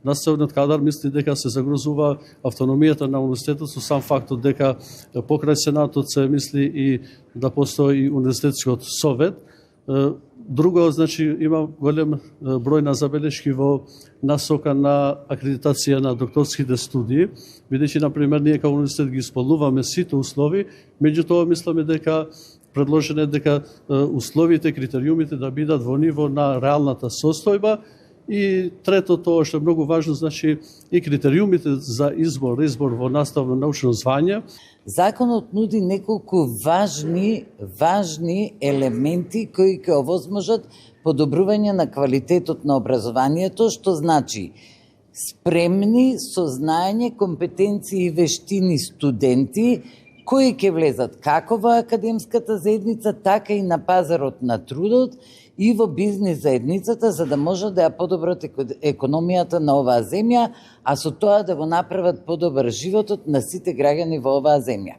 наставниот кадар мисли дека се загрозува автономијата на универзитетот со сам фактот дека покрај Сенатот се мисли и да постои и универзитетскиот совет. Друго, значи, има голем број на забелешки во насока на акредитација на докторските студии, бидејќи, например, ние како универзитет ги исполнуваме сите услови, меѓутоа мислиме дека предложено е дека условите, критериумите да бидат во ниво на реалната состојба. И трето, тоа што е многу важно, значи и критериумите за избор во наставно научно звање. Законот нуди неколку важни елементи кои ќе овозможат подобрување на квалитетот на образованието, што значи спремни, со знаење, компетенции и вештини студенти кои ќе влезат како во академската заедница, така и на пазарот на трудот и во бизнис заедницата, за да може да ја подобрат економијата на оваа земја, а со тоа да го направат подобар животот на сите граѓани во оваа земја.